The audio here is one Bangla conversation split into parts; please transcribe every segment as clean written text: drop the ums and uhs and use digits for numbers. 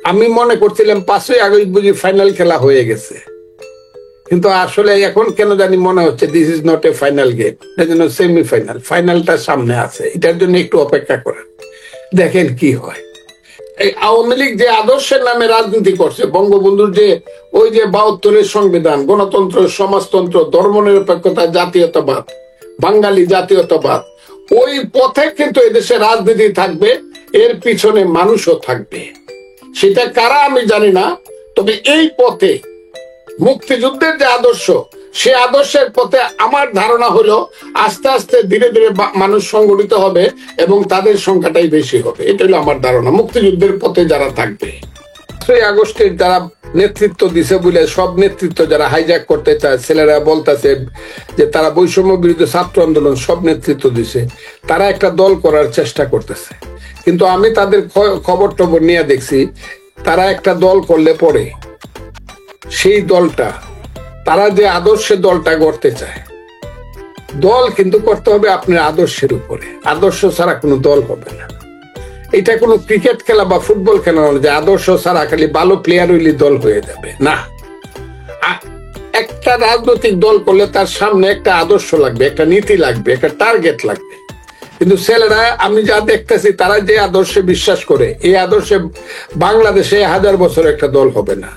আমি মনে করছিলাম 5ই আগস্ট বুঝি ফাইনাল খেলা হয়ে গেছে, কিন্তু আসলে এখন কেন জানি মনে হচ্ছে this is not a final game, এটা যেন সেমিফাইনাল। ফাইনালটা সামনে আছে, এটার জন্য একটু অপেক্ষা করেন, দেখেন কি হয়। এই আওয়ামী লীগ যে আদর্শের নামে রাজনীতি করছে, বঙ্গবন্ধুর যে ওই যে 72-এর সংবিধান, গণতন্ত্র, সমাজতন্ত্র, ধর্মনিরপেক্ষতা, জাতীয়তাবাদ, বাঙালি জাতীয়তাবাদ, ওই পথে কিন্তু এদেশে রাজনীতি থাকবে, এর পিছনে মানুষও থাকবে। সেটা কারা আমি জানি না, তবে এই পথে মুক্তিযুদ্ধের যে আদর্শ, সে আদর্শের পথে আমার ধারণা হলো আস্তে আস্তে ধীরে ধীরে মানুষ সংগঠিত হবে এবং তাদের সংখ্যাটাই বেশি হবে। এটা হলো আমার ধারণা, মুক্তিযুদ্ধের পথে যারা থাকবে। 5ই আগস্টের যারা নেতৃত্ব দিছে বলে সব নেতৃত্ব যারা হাইজ্যাক করতে চায়, ছেলেরা বলতেছে যে তারা বৈষম্য বিরোধী ছাত্র আন্দোলন, সব নেতৃত্ব দিছে, তারা একটা দল করার চেষ্টা করতেছে। কিন্তু আমি তাদের খবর টবর নিয়ে দেখছি, তারা একটা দল করলে পরে সেই দলটা, তারা যে আদর্শে দলটা গড়তে চায়, দল কিন্তু করতে হবে আপনার আদর্শের উপরে, আদর্শ ছাড়া কোনো দল হবে না। এটা কোনো ক্রিকেট খেলা বা ফুটবল খেলা নয় যে আদর্শ ছাড়া খালি ভালো প্লেয়ার হইলে দল হয়ে যাবে, না। একটা রাজনৈতিক দল করলে তার সামনে একটা আদর্শ লাগবে, একটা নীতি লাগবে, একটা টার্গেট লাগবে। কিন্তু ছেলেরা আমি যা দেখতেছি, তারা যে আদর্শে বিশ্বাস করে, এই আদর্শে বাংলাদেশে 1000 বছর একটা দল হবে না।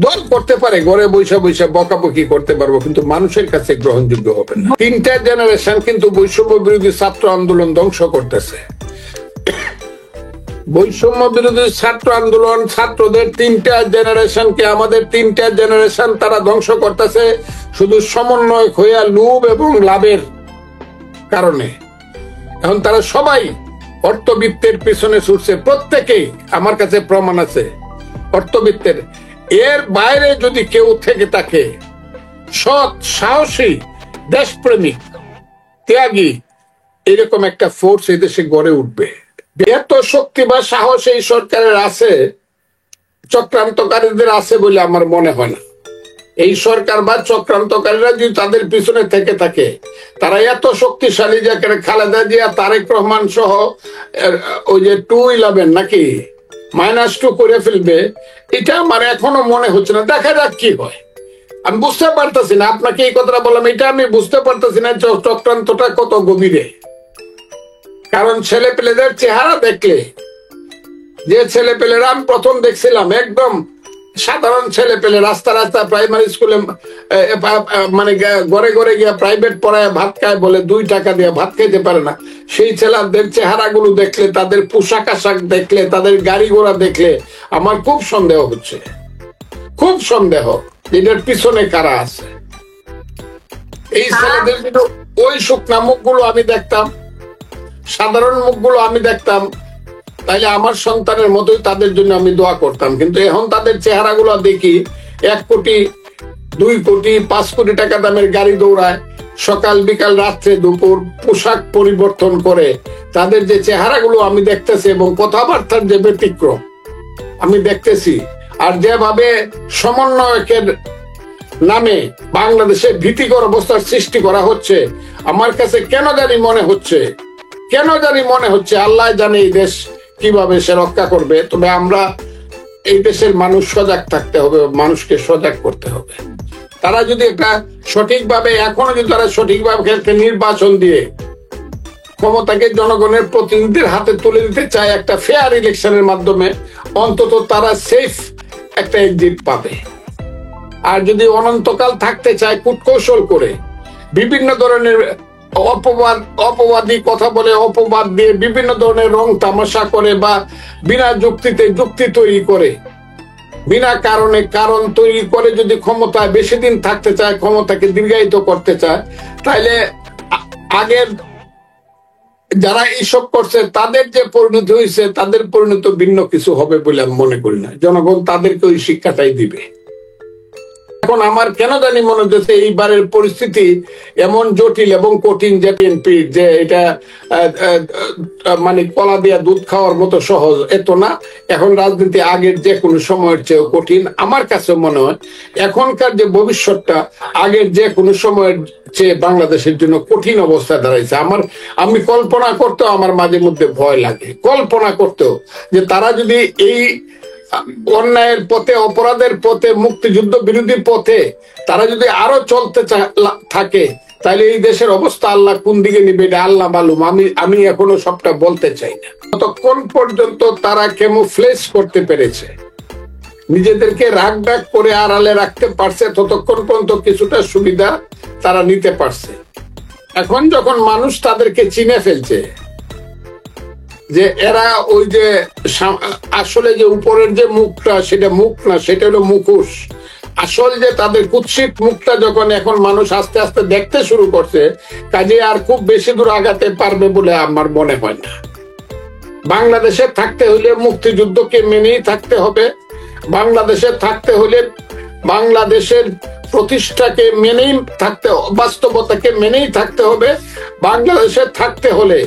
দল করতে পারে, ঘরে বৈশা বৈশা বকাবকি করতে পারবো, কিন্তু মানুষের কাছে গ্রহণযোগ্য হবে না। 3টা জেনারেশন কিন্তু বৈষম্য বিরোধী ছাত্র আন্দোলন ধ্বংস করতেছে। বৈষম্য বিরোধী ছাত্র আন্দোলন, ছাত্রদের 3টা জেনারেশনকে, আমাদের 3টা জেনারেশন তারা ধ্বংস করতেছে শুধু সমন্বয় হইয়া লোভ এবং লাভের কারণে। এখন তারা সবাই অর্থবিত্তের পিছনে ছুটছে, প্রত্যেকেই, আমার কাছে প্রমাণ আছে অর্থবিত্তের। এর বাইরে যদি কেউ থেকে থাকে, সৎ, সাহসী, দেশপ্রেমিক, ত্যাগী, এরকম একটা ফোর্স এই দেশে গড়ে উঠবে। এত শক্তি বা সাহস এই সরকারের আছে, চক্রান্তকারীদের আছে বলে আমার মনে হয় না। এই সরকার বা চক্রান্তকারীরা যদি তাদের পিছনে থেকে থাকে, তারা এত শক্তিশালী যে খালেদা জিয়া, তারেক রহমান সহ ওই যে 211 নাকি -2 করে ফেলবে, এটা আমার এখনো মনে হচ্ছে না। দেখা যাক কি হয়। আমি বুঝতে পারতেছি না, আপনাকে এই কথাটা বললাম, এটা আমি বুঝতে পারতেছি না চক্রান্তটা কত গভীরে। কারণ ছেলে পেলেদের চেহারা দেখলে, যে ছেলে পেলেরা আমি প্রথম দেখছিলাম একদম সাধারণ ছেলে পেলে, রাস্তা রাস্তা প্রাইমারি স্কুলে মানে ঘরে ঘরে গিয়া প্রাইভেট পড়ায় ভাত খায়, বলে 2 টাকা দিয়ে ভাত খাইতে পারে না। সেই ছেলেদের চেহারাগুলো দেখলে, তাদের পোশাক আশাক দেখলে, তাদের গাড়ি ঘোড়া দেখলে আমার খুব সন্দেহ হচ্ছে, খুব সন্দেহ এটার পিছনে কারা আছে। এই ছেলেদের কিন্তু ওই শুকনা মুখগুলো আমি দেখতাম, সাধারণ মুখগুলো আমি দেখতাম, তাইলে আমার সন্তানের মতোই তাদের জন্য আমি দোয়া করতাম। কিন্তু এখন তাদের চেহারাগুলো দেখি, 1 কোটি, 2 কোটি, 5 কোটি টাকা দামের গাড়ি দৌড়ায়, সকাল বিকাল রাত্রে দুপুর পোশাক পরিবর্তন করে। তাদের যে চেহারাগুলো আমি দেখতেছি এবং কথাবার্তার যে ব্যতিক্রম আমি দেখতেছি, আর যেভাবে সমন্বয়কের নামে বাংলাদেশে ভীতিকর অবস্থার সৃষ্টি করা হচ্ছে, আমার কাছে কেন জানি মনে হচ্ছে আল্লাহ জানে এই দেশ কিভাবে সে রক্ষা করবে। তবে আমরা এই দেশের মানুষ সজাগ থাকতে হবে, মানুষকে সজাগ করতে হবে। তারা যদি একটা সঠিকভাবে, এখনো যদি তারা সঠিকভাবে নির্বাচন দিয়ে ক্ষমতাকে জনগণের প্রতিনিধির হাতে তুলে দিতে চায়, একটা ফেয়ার ইলেকশনের মাধ্যমে, অন্তত তারা সেফ একটা এক্সিট পাবে। আর যদি অনন্তকাল থাকতে চায় কূটকৌশল করে, বিভিন্ন ধরনের অপবাদী কথা বলে, অপবাদ দিয়ে বিভিন্ন ধরনের রং তামাশা করে, বা বিনা যুক্তিতে যুক্তি তৈরি করে, বিনা কারণে কারণ তৈরি করে যদি ক্ষমতায় বেশি দিন থাকতে চায়, ক্ষমতাকে দীর্ঘায়িত করতে চায়, তাইলে আগের যারা এইসব করছে তাদের যে পরিণতি হয়েছে, তাদের পরিণতি ভিন্ন কিছু হবে বলে আমি মনে করি না। জনগণ তাদেরকে ওই শিক্ষাটাই দিবে। এখন আমার কেন জানি মনে হচ্ছে এইবারের পরিস্থিতি এমন জটিল এবং কঠিন যে বিএনপির যে এটা মানে কলা দিয়া দুধ খাওয়ার মতো সহজ এত না। এখন রাজনীতি আগের যে কোনো সময়ের চেয়ে কঠিন। আমার কাছে মনে হয় এখনকার যে ভবিষ্যৎটা আগের যে কোনো সময়ের চেয়ে বাংলাদেশের জন্য কঠিন অবস্থায় দাঁড়াইছে। আমি কল্পনা করতেও আমার মাঝে মধ্যে ভয় লাগে, কল্পনা করতেও, যে তারা যদি এই অন্যায়ের পথে, অপরাধের পথে, মুক্তিযুদ্ধ বিরোধী পথে তারা যদি আরো চলতে থাকে, তাহলে এই দেশের অবস্থা আল্লাহ কোন দিকে নিবে এটা আল্লাহ মালুম। আমি এখনো সবটা বলতে চাই না। ততক্ষণ পর্যন্ত তারা ক্যামোফ্লেজ করতে পেরেছে, নিজেদেরকে রাগ ডাক করে আড়ালে রাখতে পারছে, ততক্ষণ পর্যন্ত কিছুটা সুবিধা তারা নিতে পারছে। এখন যখন মানুষ তাদেরকে চিনে ফেলছে যে এরা ওই যে আসলে যে উপরের যে মুখটা সেটা মুখ না, সেটা হলো মুখোশ, আসল যে তাদের কুৎসিত মুখটা যখন এখন মানুষ আস্তে আস্তে দেখতে শুরু করছে, কাজে আর খুব বেশি দূর আগাতে পারবে বলে আমার মনে হয় না। বাংলাদেশে থাকতে হলে মুক্তিযুদ্ধকে মেনেই থাকতে হবে, বাংলাদেশে থাকতে হলে বাংলাদেশের প্রতিষ্ঠাকে মেনেই থাকতে, বাস্তবতাকে মেনেই থাকতে হবে। বাংলাদেশে থাকতে হলে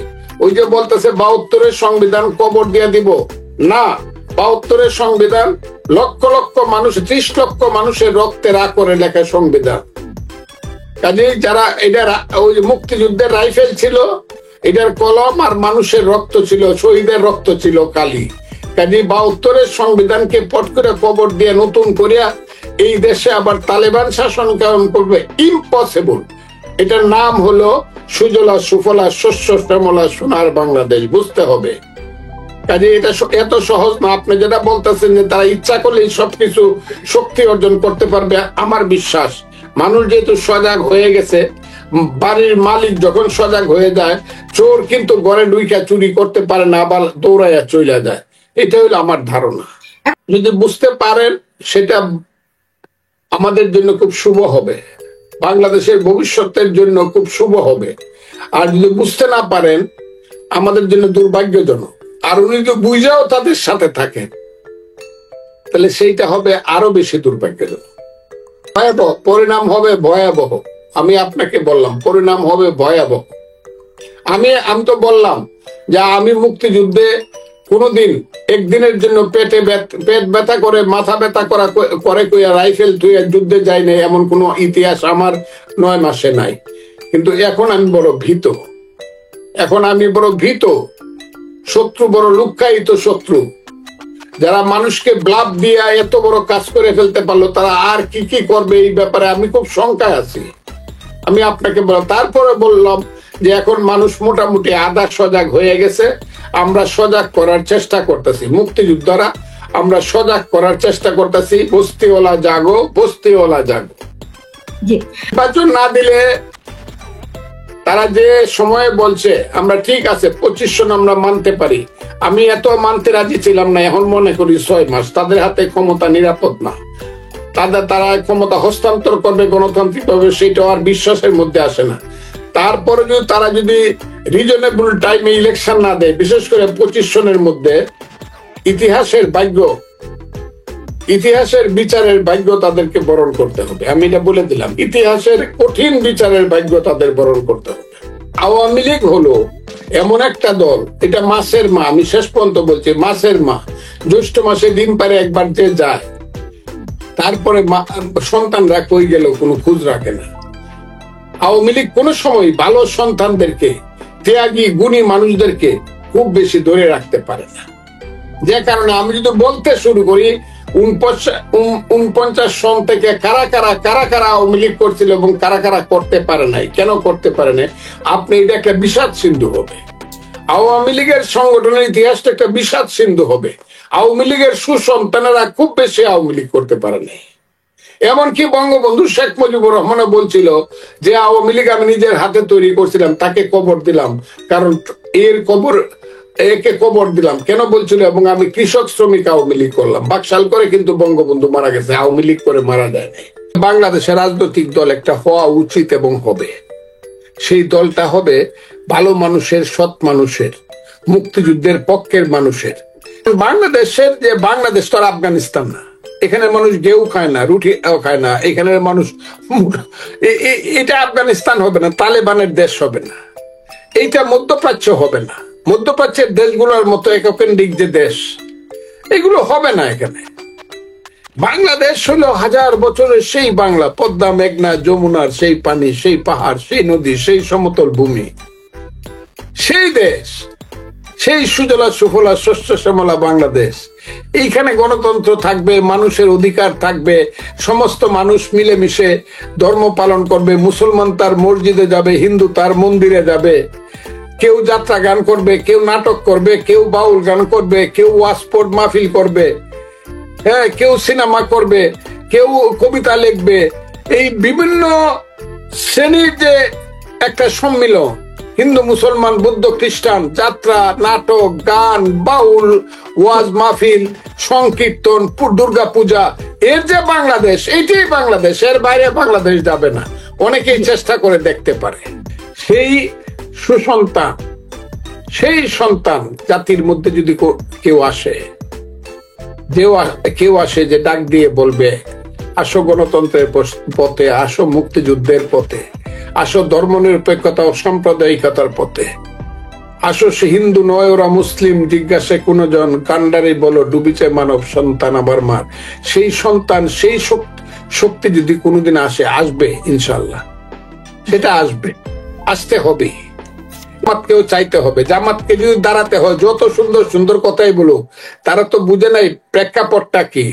ওই যে বলতেছে ৭২-এর সংবিধান কবর দিয়ে দিব, না, ৭২-এর সংবিধান লক্ষ লক্ষ মানুষ, ৩০ লক্ষ মানুষের রক্তের আকরে লেখা সংবিধান। কাজেই যারা এটা ওই মুক্তিযুদ্ধের রাইফেল ছিল, এটার কলম আর মানুষের রক্ত ছিল, শহীদের রক্ত ছিল কালি। কাজেই ৭২-এর সংবিধানকে পট করে কবর দিয়ে নতুন করিয়া এই দেশে আবার তালেবান শাসন কায়েম করবে, ইম্পসিবল। এটার নাম হলো সুজলা সুফলা শস্য শ্যামলা সোনার বাংলাদেশ, বুঝতে হবে। কাজে এটা এত সহজ না। আপনি যেটা বলতেছেন যে তারা ইচ্ছা করলেই সবকিছু শক্তি অর্জন করতে পারবে, আমার বিশ্বাস মানুষ যেহেতু সজাগ হয়ে গেছে, বাড়ির মালিক যখন সজাগ হয়ে যায়, চোর কিন্তু ঘরে ঢুইকা চুরি করতে পারে না, আবার দৌড়াইয়া চলে যায়। এটা হলো আমার ধারণা। যদি বুঝতে পারেন সেটা আমাদের জন্য খুব শুভ হবে, বাংলাদেশের ভবিষ্যতের জন্য খুব শুভ হবে। আর যদি বুঝতে না পারেন আমাদের জন্য দুর্ভাগ্যজনক। আর উনি যদি বুঝাও তাদের সাথে থাকেন, তাহলে সেইটা হবে আরো বেশি দুর্ভাগ্যজনক। ভয়াবহ পরিণাম হবে, ভয়াবহ। আমি আপনাকে বললাম পরিণাম হবে ভয়াবহ। আমি তো বললাম যে আমি মুক্তিযুদ্ধে কোনোদিন একদিনের জন্য পেট ব্যথা করে, মাথা ব্যথা করে রাইফেল ধুয়ে যুদ্ধে যাই নাই, এমন কোনো ইতিহাস আমার ৯ মাসে নাই। কিন্তু এখন আমি বড় ভীত, শত্রু বড় লুক্কায়িত শত্রু, যারা মানুষকে ব্লাফ দিয়ে এত বড় কাজ করে ফেলতে পারলো, তারা আর কি কি করবে এই ব্যাপারে আমি খুব শঙ্কায় আছি। আমি আপনাকে তারপরে বললাম যে এখন মানুষ মোটামুটি আধা সজাগ হয়ে গেছে, আমরা সজাগ করার চেষ্টা করতেছি, মুক্তিযোদ্ধারা আমরা সজাগ করার চেষ্টা করতেছি। বস্তিওয়ালা জাগো, বস্তিওয়ালা জাগো। নির্বাচন না দিলে তারা যে সময়ে বলছে আমরা ঠিক আছে ২৫ জন আমরা মানতে পারি, আমি এত মানতে রাজি ছিলাম না, এখন মনে করি ৬ মাস তাদের হাতে ক্ষমতা নিরাপদ না, তারা ক্ষমতা হস্তান্তর করবে গণতান্ত্রিক ভাবে, সেটা আর বিশ্বাসের মধ্যে আসে না। তারপরে যদি তারা যদি রিজনেবল টাইমে ইলেকশন না দেয়, বিশেষ করে ২৫ জনের মধ্যে, ইতিহাসের বিচারের ভাগ্য তাদেরকে বরণ করতে হবে। আমি এটা বলে দিলাম, ইতিহাসের কঠিন বিচারের ভাগ্য তাদের বরণ করতে হবে। আওয়ামী লীগ হলো এমন একটা দল, এটা মাসের মা, আমি শেষ পর্যন্ত বলছি মাসের মা। জ্যৈষ্ঠ মাসে দিন পারে একবার যে যায়, তারপরে সন্তানরা কই গেল কোনো খোঁজ রাখে না। আওয়ামী লীগ কোন সময় ভালো সন্তানদেরকে, ত্যাগী গুণী মানুষদেরকে খুব বেশি ধরে রাখতে পারে না। যে কারণে আমি যদি বলতে শুরু করি ৪৯ সন থেকে কারা কারা আওয়ামী লীগ করছিল এবং কারা কারা করতে পারে নাই, কেন করতে পারে নাই, আপনি এটা একটা বিষাদ সিন্ধু হবে। আওয়ামী লীগের সংগঠনের ইতিহাসটা একটা বিষাদ সিন্ধু হবে। আওয়ামী লীগের সুসন্তানেরা খুব বেশি আওয়ামী লীগ করতে পারে নাই। এমনকি বঙ্গবন্ধু শেখ মুজিবুর রহমানও বলছিল যে আওয়ামী লীগ আমি নিজের হাতে তৈরি করছিলাম, তাকে কবর দিলাম, কারণ একে কবর দিলাম কেন বলছিল, এবং আমি কৃষক শ্রমিক আওয়ামী লীগ করলাম। বাকশাল করে কিন্তু বঙ্গবন্ধু মারা গেছে, আওয়ামী লীগ করে মারা যায় নাই। বাংলাদেশের রাজনৈতিক দল একটা হওয়া উচিত এবং হবে। সেই দলটা হবে ভালো মানুষের, সৎ মানুষের, মুক্তিযুদ্ধের পক্ষের মানুষের। বাংলাদেশ তো আর আফগানিস্তান না, এখানে মানুষ গেউ খায় না, রুটি খায় না, এখানের মানুষ, এটা আফগানিস্তান হবে না, তালেবানের দেশ হবে না, এইটা মধ্যপ্রাচ্য হবে না, মধ্যপ্রাচ্যের দেশগুলোর মতো এককেন্দ্রিক যে দেশ, এগুলো হবে না এখানে। বাংলাদেশ হলো ১০০০ বছরের সেই বাংলা, পদ্মা মেঘনা যমুনার সেই পানি, সেই পাহাড়, সেই নদী, সেই সমতল ভূমি, সেই দেশ, সেই সুজলা সুফলা শস্য শ্যামলা বাংলাদেশ, এইখানে গণতন্ত্র থাকবে, মানুষের অধিকার থাকবে, সমস্ত মানুষ মিলেমিশে ধর্ম পালন করবে, মুসলমান তার মসজিদে যাবে, হিন্দু তার মন্দিরে যাবে, কেউ যাত্রা গান করবে, কেউ নাটক করবে, কেউ বাউল গান করবে, কেউ ওয়াজপোর্ট মাহফিল করবে, হ্যাঁ, কেউ সিনেমা করবে, কেউ কবিতা লিখবে। এই বিভিন্ন শ্রেণীর যে একটা সম্মিলন, হিন্দু মুসলমান বৌদ্ধ খ্রিস্টান, যাত্রা নাটক গান বাউল ওয়াজ মাহফিল সংকীর্তন দুর্গা পূজা, এর যে বাংলাদেশ, এইটাই বাংলাদেশ, এর বাইরে বাংলাদেশ যাবে না। অনেকেই চেষ্টা করে দেখতে পারে। সেই সুসন্তান, সেই সন্তান জাতির মধ্যে যদি কেউ আসে, কেউ আসে যে ডাক দিয়ে বলবে, আসো গণতন্ত্রের পথে, আসো মুক্তিযুদ্ধের পথে, আসো ধর্মনিরপেক্ষতা ও সাম্প্রদায়িকতার পথে, আসো সে হিন্দু নয় ওরা মুসলিম, জিজ্ঞাসা কোনো জন, কান্ডারি বলো ডুবিছে মানব সন্তান আবার মার। সেই সন্তান, সেই শক্তি যদি কোনোদিন আসে, আসবে ইনশাল্লাহ, সেটা আসবে, আসতে হবে। জামাতকেও চাইতে হবে, জামাতকে যদি দাঁড়াতে হয়, যত সুন্দর সুন্দর কথাই বলুক, তারা তো বুঝে নাই প্রেক্ষাপটটা কি।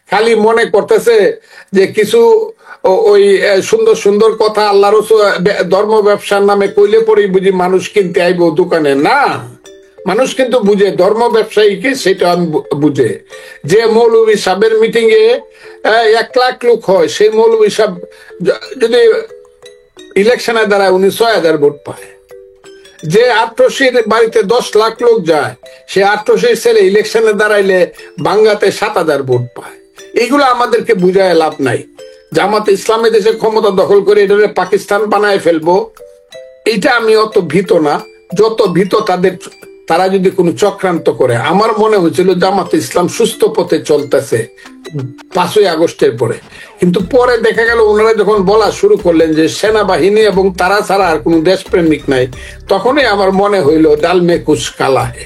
খালি মনে করতেছে যে কিছু ওই সুন্দর সুন্দর কথা আল্লাহ রাসূল ধর্ম ব্যবসার নামে কইলে পরেই বুঝি মানুষ কিনতে আইব দোকানে। না, মানুষ কিন্তু বুঝে, ধর্ম ব্যবসায়ীকে সেটা বুঝে। যে মৌলভী সাহেবের মিটিং এ 1 লাখ লোক হয়, সেই মৌলভী সাহেব যদি ইলেকশনে দাঁড়ায়, উনি 6000 ভোট পায়। যে আট্রসির বাড়িতে 10 লাখ লোক যায়, সে আট্রসির ছেলে ইলেকশনে দাঁড়াইলে বাঙ্গাতে 7000 ভোট পায়। এইগুলো আমাদেরকে বুঝায় লাভ নাই। জামাতে ইসলামী দেশে ক্ষমতা দখল করে এটাকে পাকিস্তান বানায় ফেলবো, এইটা আমি অত ভীত না, যত ভীত তারা যদি কোনো চক্রান্ত করে। আমার মনে হয়েছিল জামাতে ইসলাম সুস্থ পথে চলতেছে 5ই আগস্টের পরে, কিন্তু পরে দেখা গেল ওনারা যখন বলা শুরু করলেন যে সেনাবাহিনী এবং তারা ছাড়া আর কোনো দেশপ্রেমিক নাই, তখনই আমার মনে হইল ডাল মে কুছ কালা হে।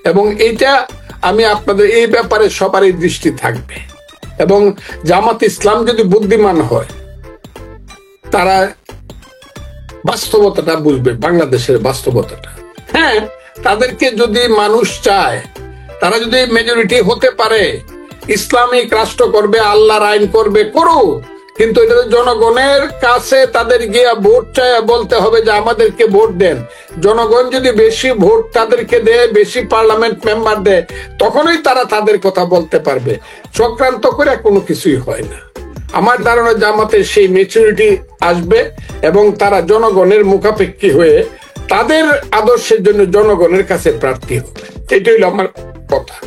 এবং এইটা আমি আপনাদের এই ব্যাপারে সবারই দৃষ্টি থাকবে। এবং জামাত ইসলাম যদি বুদ্ধিমান হয়, তারা বাস্তবতাটা বুঝবে, বাংলাদেশের বাস্তবতাটা। হ্যাঁ, তাদেরকে যদি মানুষ চায়, তারা যদি মেজরিটি হতে পারে, ইসলামিক রাষ্ট্র করবে, আল্লাহর আইন করবে, করুক, কিন্তু এটা জনগণের কাছে তাদের গিয়া ভোট চায় বলতে হবে যে আমাদেরকে ভোট দেন। জনগণ যদি বেশি ভোট তাদেরকে দেয়, বেশি পার্লামেন্ট মেম্বার দেয়, তখনই তারা তাদের কথা বলতে পারবে। চক্রান্ত করে কোনো কিছুই হয় না। আমার ধারণা জামাতের সেই ম্যাচুরিটি আসবে এবং তারা জনগণের মুখাপেক্ষী হয়ে তাদের আদর্শের জন্য জনগণের কাছে প্রার্থী হবে। এটাই হলো আমার কথা।